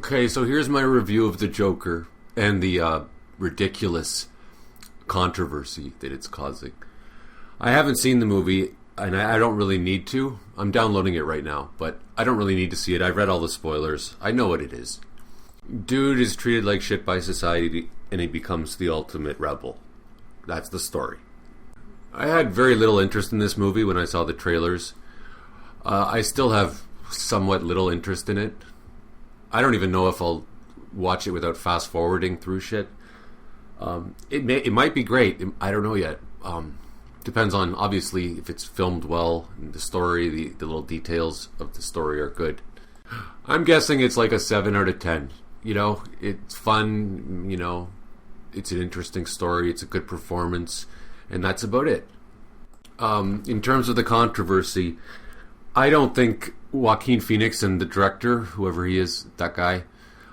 Okay, so here's my review of the Joker and the ridiculous controversy that it's causing. I haven't seen the movie, and I don't really need to. I'm downloading it right now, but I don't really need to see it. I've read all the spoilers. I know what it is. Dude is treated like shit by society, and he becomes the ultimate rebel. That's the story. I had very little interest in this movie when I saw the trailers. I still have somewhat little interest in it. I don't even know if I'll watch it without fast forwarding through shit. It might be great. I don't know yet. Depends on, obviously, if it's filmed well, and the story, the little details of the story are good. I'm guessing it's like a 7 out of 10. You know, it's fun, you know, it's an interesting story, it's a good performance, and that's about it. In terms of the controversy, I don't think Joaquin Phoenix and the director, whoever he is, that guy,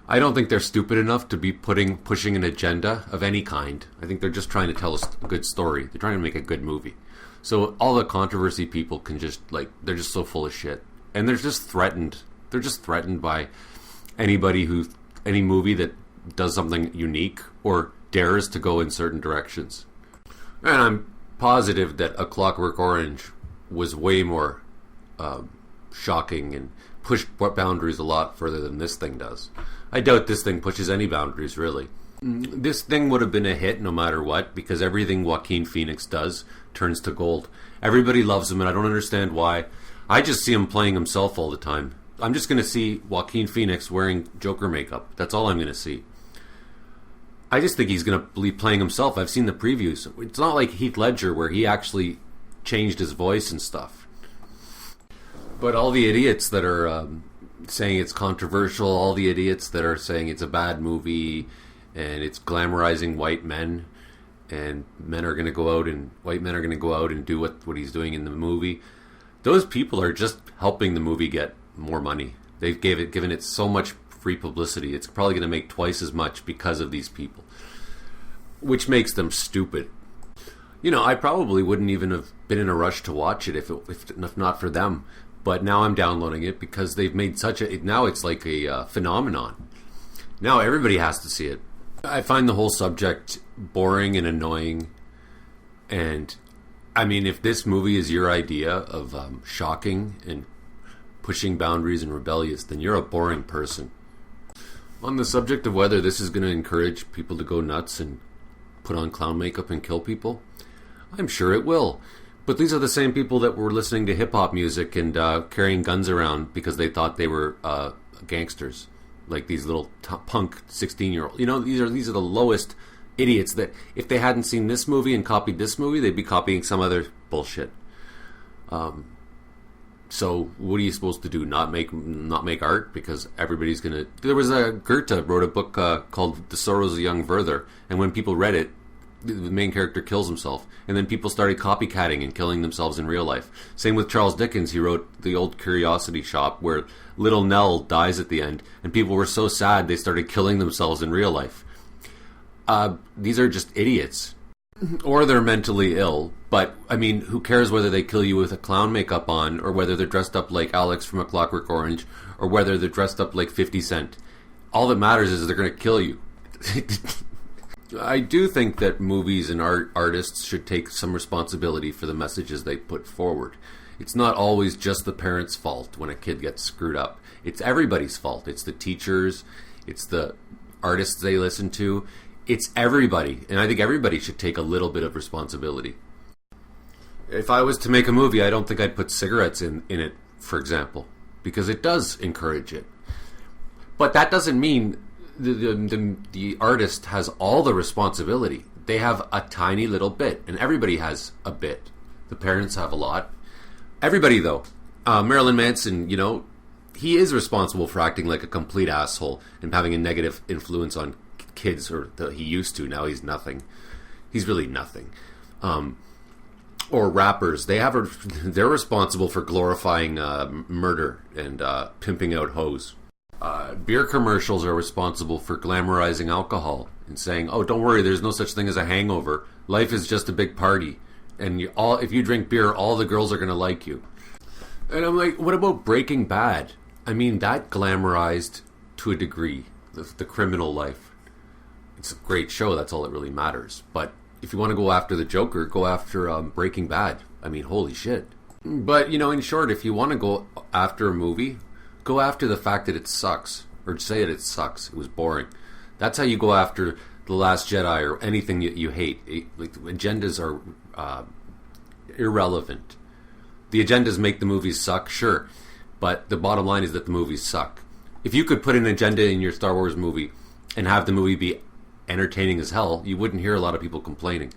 I don't think they're stupid enough to be pushing an agenda of any kind. I think they're just trying to tell a good story. They're trying to make a good movie. So all the controversy people can just, they're just so full of shit. And they're just threatened. They're just threatened by any movie that does something unique or dares to go in certain directions. And I'm positive that A Clockwork Orange was way more shocking and pushed boundaries a lot further than this thing does. I doubt this thing pushes any boundaries, really. This thing would have been a hit no matter what, because everything Joaquin Phoenix does turns to gold. Everybody loves him, and I don't understand why. I just see him playing himself all the time. I'm just going to see Joaquin Phoenix wearing Joker makeup. That's all I'm going to see. I just think he's going to be playing himself. I've seen the previews. It's not like Heath Ledger, where he actually changed his voice and stuff. But all the idiots that are saying it's controversial, all the idiots that are saying it's a bad movie and it's glamorizing white men, and white men are going to go out and do what he's doing in the movie, those people are just helping the movie get more money. They've given it so much free publicity. It's probably going to make twice as much because of these people, which makes them stupid. You know, I probably wouldn't even have been in a rush to watch it if not for them. But now I'm downloading it because they've made now it's like a phenomenon. Now everybody has to see it. I find the whole subject boring and annoying. And, I mean, if this movie is your idea of shocking and pushing boundaries and rebellious, then you're a boring person. On the subject of whether this is going to encourage people to go nuts and put on clown makeup and kill people, I'm sure it will. But these are the same people that were listening to hip-hop music and carrying guns around because they thought they were gangsters. Like these little punk 16-year-olds. You know, these are the lowest idiots that if they hadn't seen this movie and copied this movie, they'd be copying some other bullshit. So what are you supposed to do? Not make art? Because everybody's going to... There was Goethe wrote a book called The Sorrows of Young Werther, and when people read it, the main character kills himself, and then people started copycatting and killing themselves in real life. Same with Charles Dickens. He wrote The Old Curiosity Shop, where little Nell dies at the end, and people were so sad they started killing themselves in real life. These are just idiots. Or they're mentally ill, but, I mean, who cares whether they kill you with a clown makeup on, or whether they're dressed up like Alex from A Clockwork Orange, or whether they're dressed up like 50 Cent. All that matters is they're going to kill you. I do think that movies and artists should take some responsibility for the messages they put forward. It's not always just the parents' fault when a kid gets screwed up. It's everybody's fault. It's the teachers, it's the artists they listen to, it's everybody. And I think everybody should take a little bit of responsibility. If I was to make a movie, I don't think I'd put cigarettes in it, for example, because it does encourage it. But that doesn't mean the artist has all the responsibility. They have a tiny little bit, and everybody has a bit. The parents have a lot. Everybody, though. Marilyn Manson, you know, he is responsible for acting like a complete asshole and having a negative influence on kids, or he used to. Now he's nothing. He's really nothing. Or rappers, they're responsible for glorifying murder and pimping out hoes. Beer commercials are responsible for glamorizing alcohol and saying, "Oh, don't worry, there's no such thing as a hangover. Life is just a big party, and if you drink beer, all the girls are going to like you." And I'm like, what about Breaking Bad? I mean, that glamorized to a degree. The criminal life. It's a great show. That's all that really matters. But if you want to go after the Joker, go after Breaking Bad. I mean, holy shit. But, in short, if you want to go after a movie, go after the fact that it sucks. Or say it sucks. It was boring. That's how you go after The Last Jedi or anything you hate. Like, agendas are irrelevant. The agendas make the movies suck, sure. But the bottom line is that the movies suck. If you could put an agenda in your Star Wars movie and have the movie be entertaining as hell, you wouldn't hear a lot of people complaining.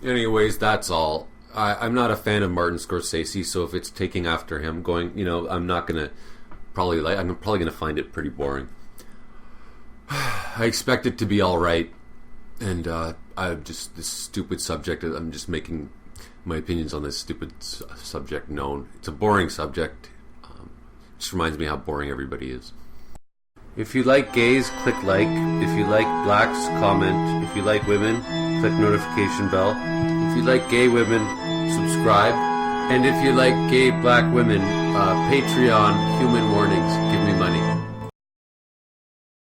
Anyways, that's all. I'm not a fan of Martin Scorsese, so if it's taking after him, I'm not gonna I'm probably gonna find it pretty boring. I expect it to be all right, and this stupid subject. I'm just making my opinions on this stupid subject known. It's a boring subject. Just reminds me how boring everybody is. If you like gays, click like. If you like blacks, comment. If you like women, click notification bell. If you like gay women, subscribe. And if you like gay black women, Patreon, Human Warnings, give me money.